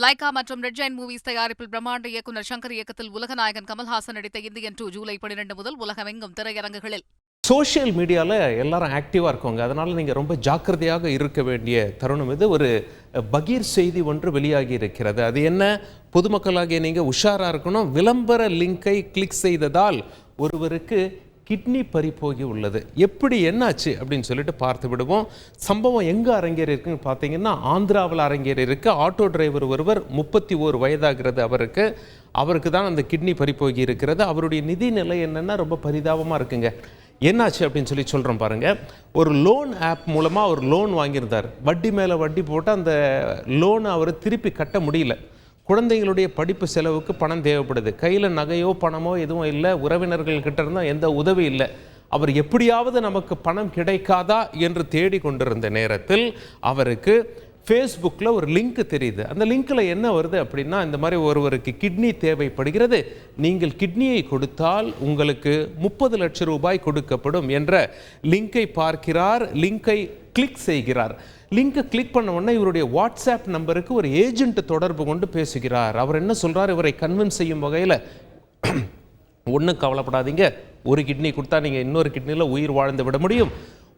Lyca மற்றும் red Jain movies தயாரிப்பில் பிரம்மாண்ட இயக்குநர் சங்கர் இயக்கத்தில் உலகநாயகன் கமல்ஹாசன் நடித்த இந்தியன் 2 ஜூலை 12 முதல் உலகமெங்கும் திரையரங்குகளில். சோஷியல் மீடியாவில் எல்லாரும் ஆக்டிவாக இருக்கவங்க, அதனால் நீங்கள் ரொம்ப ஜாக்கிரதையாக இருக்க வேண்டிய தருணம் இது. ஒரு பகீர் செய்தி ஒன்று வெளியாகி இருக்கிறது. அது என்ன? பொதுமக்களாகிய நீங்கள் உஷாராக இருக்கணும். விளம்பர லிங்கை கிளிக் செய்ததால் ஒருவருக்கு கிட்னி பறிப்போகி உள்ளது. எப்படி என்னாச்சு அப்படின்னு சொல்லிட்டு பார்த்து விடுவோம். சம்பவம் எங்கே அரங்கேறி இருக்குன்னு பார்த்தீங்கன்னா ஆந்திராவில் அரங்கேறி இருக்கு. ஆட்டோ டிரைவர் ஒருவர் 31 வயதாகிறது அவருக்கு தான் அந்த கிட்னி பறிப்போகி இருக்கிறது. அவருடைய நிதி நிலை என்னென்னா ரொம்ப பரிதாபமாக இருக்குங்க. என்னாச்சு அப்படின்னு சொல்லி சொல்கிறோம் பாருங்கள். ஒரு லோன் ஆப் மூலமாக அவர் லோன் வாங்கியிருந்தார். வட்டி மேலே வட்டி போட்டு அந்த லோனை அவர் திருப்பி கட்ட முடியல. குழந்தைங்களுடைய படிப்பு செலவுக்கு பணம் தேவைப்படுது. கையில் நகையோ பணமோ எதுவும் இல்லை. உறவினர்கள்கிட்ட இருந்தால் எந்த உதவி இல்லை. அவர் எப்படியாவது நமக்கு பணம் கிடைக்காதா என்று தேடி கொண்டிருந்த நேரத்தில் அவருக்கு ஃபேஸ்புக்கில் ஒரு லிங்க் தெரியுது. அந்த லிங்க்கில் என்ன வருது அப்படின்னா, இந்த மாதிரி ஒருவருக்கு கிட்னி தேவைப்படுகிறது, நீங்கள் கிட்னியை கொடுத்தால் உங்களுக்கு 30 லட்சம் ரூபாய் கொடுக்கப்படும் என்ற லிங்கை பார்க்கிறார். லிங்கை கிளிக் செய்கிறார். லிங்கை கிளிக் பண்ண உடனே இவருடைய வாட்ஸ்அப் நம்பருக்கு ஒரு ஏஜென்ட் தொடர்பு கொண்டு பேசுகிறார். அவர் என்ன சொல்கிறார்? இவரை கன்வின்ஸ் செய்யும் வகையில், ஒன்றும் கவலைப்படாதீங்க, ஒரு கிட்னி கொடுத்தா நீங்கள் இன்னொரு கிட்னியில் உயிர் வாழ்ந்து விட முடியும்,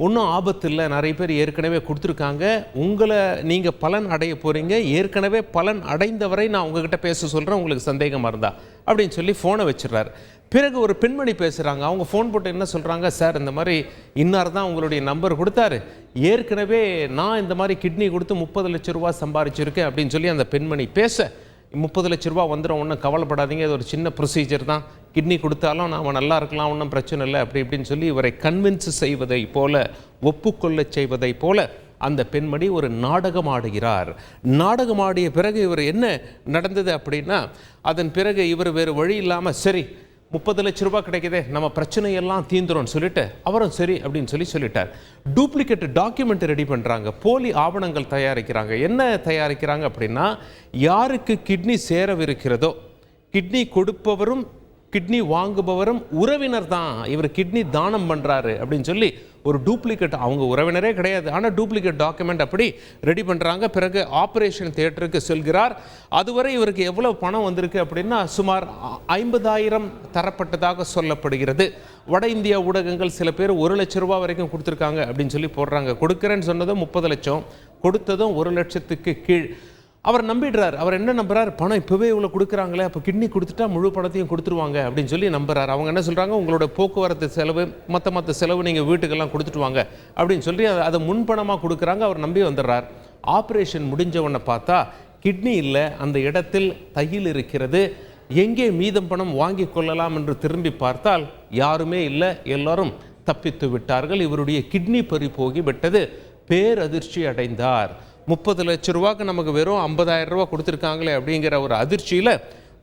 ஒன்றும் ஆபத்து இல்லை, நிறைய பேர் ஏற்கனவே கொடுத்துருக்காங்க, உங்களை நீங்கள் பலன் அடைய போகிறீங்க, ஏற்கனவே பலன் அடைந்தவரை நான் உங்ககிட்ட பேச சொல்கிறேன், உங்களுக்கு சந்தேகமாக இருந்தா அப்படின்னு சொல்லி ஃபோனை வச்சிடறாரு. பிறகு ஒரு பெண்மணி பேசுகிறாங்க. அவங்க ஃபோன் போட்டு என்ன சொல்கிறாங்க? சார், இந்த மாதிரி இன்னார் தான் உங்களுடைய நம்பர் கொடுத்தாரு, ஏற்கனவே நான் இந்த மாதிரி கிட்னி கொடுத்து 30 லட்சம் ரூபா சம்பாரிச்சிருக்கேன் அப்படின்னு சொல்லி அந்த பெண்மணி பேச, 30 லட்ச ரூபா வந்துடும், ஒன்றும் கவலைப்படாதீங்க, இது ஒரு சின்ன ப்ரொசீஜர் தான், கிட்னி கொடுத்தாலும் நாம் நல்லா இருக்கலாம், ஒன்றும் பிரச்சனை இல்லை அப்படி இப்படின்னு சொல்லி இவரை கன்வின்ஸ் செய்வதை போல, ஒப்புக்கொள்ள செய்வதை போல அந்த பெண்மணி ஒரு நாடகம் ஆடுகிறார். நாடகம் ஆடிய பிறகு இவர் என்ன நடந்தது அப்படின்னா, அதன் பிறகு இவர் வேறு வழி இல்லாமல், சரி 30 லட்ச ரூபாய் கிடைக்குதே, நம்ம பிரச்சனையெல்லாம் தீந்துரும் சொல்லிட்டு அவரும் சரி அப்படின்னு சொல்லிட்டார். டூப்ளிகேட் டாக்குமெண்ட் ரெடி பண்ணுறாங்க, போலி ஆவணங்கள் தயாரிக்கிறாங்க. என்ன தயாரிக்கிறாங்க அப்படின்னா, யாருக்கு கிட்னி சேரவிருக்கிறதோ, கிட்னி கொடுப்பவரும் கிட்னி வாங்குபவரும் உறவினர் தான், இவர் கிட்னி தானம் பண்ணுறாரு அப்படின்னு சொல்லி ஒரு டூப்ளிகேட், அவங்க உறவினரே கிடையாது, ஆனால் டூப்ளிகேட் டாக்குமெண்ட் அப்படி ரெடி பண்ணுறாங்க. பிறகு ஆப்ரேஷன் தியேட்டருக்கு செல்கிறார். அதுவரை இவருக்கு எவ்வளோ பணம் வந்திருக்கு அப்படின்னா, சுமார் 50,000 தரப்பட்டதாக சொல்லப்படுகிறது. வட இந்தியா ஊடகங்கள் சில பேர் 1 லட்ச ரூபா வரைக்கும் கொடுத்துருக்காங்க அப்படின்னு சொல்லி போடுறாங்க. கொடுக்குறேன்னு சொன்னதும் 30 லட்சம், கொடுத்ததும் 1 லட்சத்துக்கு கீழ். அவர் நம்பிடுறார். அவர் என்ன நம்புறார்? பணம் இப்போவே இவ்வளோ கொடுக்குறாங்களே, அப்போ கிட்னி கொடுத்துட்டா முழு பணத்தையும் கொடுத்துருவாங்க அப்படின்னு சொல்லி நம்புறாரு. அவங்க என்ன சொல்கிறாங்க? உங்களோட போக்குவரத்து செலவு, மற்ற செலவு நீங்கள் வீட்டுக்கெல்லாம் கொடுத்துட்டு வாங்க அப்படின்னு சொல்லி அதை முன்பணமாக கொடுக்குறாங்க. அவர் நம்பி வந்துடுறார். ஆப்ரேஷன் முடிஞ்சவனை பார்த்தா கிட்னி இல்லை, அந்த இடத்தில் தையல் இருக்கிறது. எங்கே மீதம் பணம் வாங்கி கொள்ளலாம் என்று திரும்பி பார்த்தால் யாருமே இல்லை, எல்லாரும் தப்பித்து விட்டார்கள். இவருடைய கிட்னி பறி விட்டது. பேரதிர்ச்சி அடைந்தார். 30 லட்ச ரூபாய்க்கு நமக்கு வெறும் 50,000 ரூபா கொடுத்துருக்காங்களே அப்படிங்கிற ஒரு அதிர்ச்சியில்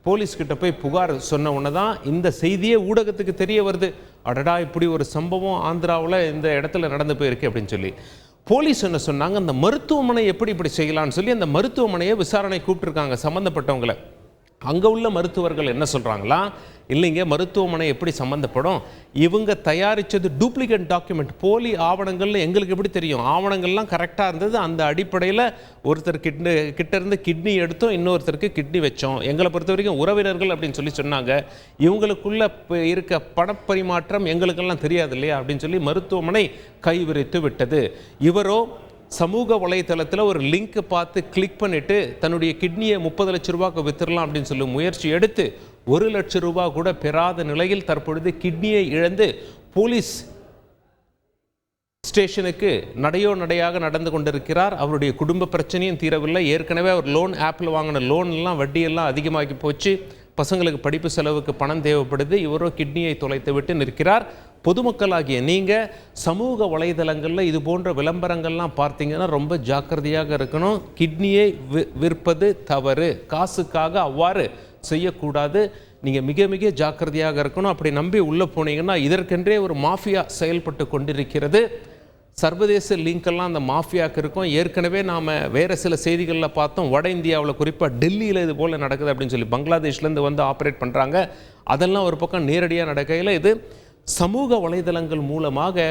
போலீஸ்கிட்ட போய் புகார் சொன்ன உடனே தான் இந்த செய்தியே ஊடகத்துக்கு தெரிய வருது. அடடா, இப்படி ஒரு சம்பவம் ஆந்திராவில் இந்த இடத்துல நடந்து போயிருக்கு அப்படின்னு சொல்லி. போலீஸ் என்ன சொன்னாங்க? அந்த மருத்துவமனை எப்படி இப்படி செய்யலான்னு சொல்லி அந்த மருத்துவமனையை விசாரணை கூப்பிட்டுருக்காங்க, சம்மந்தப்பட்டவங்களை. அங்கே உள்ள மருத்துவர்கள் என்ன சொல்கிறாங்களா, இல்லைங்க, மருத்துவமனை எப்படி சம்மந்தப்படும், இவங்க தயாரித்தது டூப்ளிகேட் டாக்குமெண்ட், போலி ஆவணங்கள்னு எங்களுக்கு எப்படி தெரியும், ஆவணங்கள்லாம் கரெக்டாக இருந்தது, அந்த அடிப்படையில் ஒருத்தர் கிட்ட இருந்து கிட்னி எடுத்தோம், இன்னொருத்தருக்கு கிட்னி வச்சோம், எங்களை பொறுத்த வரைக்கும் உறவினர்கள் அப்படின்னு சொல்லி சொன்னாங்க, இவங்களுக்குள்ள இருக்க பணப்பரிமாற்றம் எங்களுக்கெல்லாம் தெரியாது இல்லையா அப்படின்னு சொல்லி மருத்துவமனை கைவிரித்து விட்டது. இவரோ சமூக வலைத்தளத்தில் ஒரு லிங்க் பார்த்து கிளிக் பண்ணிட்டு தன்னுடைய கிட்னியை 30 லட்ச ரூபாய்க்கு வித்துடலாம் அப்படின்னு சொல்லி முயற்சி எடுத்து 1 லட்ச ரூபாய் கூட பெறாத நிலையில் தற்பொழுது கிட்னியை இழந்து போலீஸ் ஸ்டேஷனுக்கு நடையாக நடந்து கொண்டிருக்கிறார். அவருடைய குடும்ப பிரச்சனையும் தீரவில்லை. ஏற்கனவே அவர் லோன் ஆப்பில் வாங்கின லோன்லாம் வட்டியெல்லாம் அதிகமாகி போச்சு. பசங்களுக்கு படிப்பு செலவுக்கு பணம் தேவைப்படுது. இவரோ கிட்னியை தொலைத்து விட்டு நிற்கிறார். பொதுமக்களாகிய நீங்கள் சமூக வலைதளங்களில் இது போன்ற விளம்பரங்கள்லாம் பார்த்தீங்கன்னா ரொம்ப ஜாக்கிரதையாக இருக்கணும். கிட்னியை விற்பது தவறு, காசுக்காக அவ்வாறு செய்யக்கூடாது. நீங்கள் மிக மிக ஜாக்கிரதையாக இருக்கணும். அப்படி நம்பி உள்ளே போனீங்கன்னா இதற்கென்றே ஒரு மாஃபியா செயல்பட்டு கொண்டிருக்கிறது. சர்வதேச லிங்க்கெல்லாம் அந்த மாஃபியாவுக்கு இருக்கும். ஏற்கனவே நாம் வேறு சில செய்திகளில் பார்த்தோம், வட இந்தியாவில் குறிப்பாக டெல்லியில் இது போல் நடக்குது அப்படின்னு சொல்லி பங்களாதேஷ்லேருந்து வந்து ஆப்ரேட் பண்ணுறாங்க. அதெல்லாம் ஒரு பக்கம் நேரடியாக நடக்கையில் இது சமூக வலைதளங்கள் மூலமாக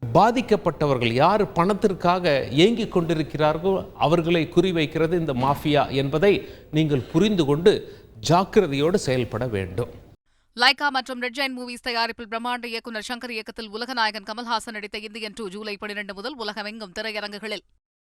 பாதிக்கப்பட்டவர்கள் யார் பணத்திற்காக ஏங்கிக் கொண்டிருக்கிறார்களோ அவர்களை குறிவைக்கிறது இந்த மாஃபியா என்பதை நீங்கள் புரிந்து கொண்டு ஜாக்கிரதையோடு செயல்பட வேண்டும். லைகா மற்றும் ரெட் ஜெயண்ட் மூவிஸ் தயாரிப்பில் பிரம்மாண்ட இயக்குநர் சங்கர் இயக்கத்தில் உலகநாயகன் கமல்ஹாசன் நடித்த இந்தியன் 2 ஜூலை 12 முதல் உலகமெங்கும் திரையரங்குகளில்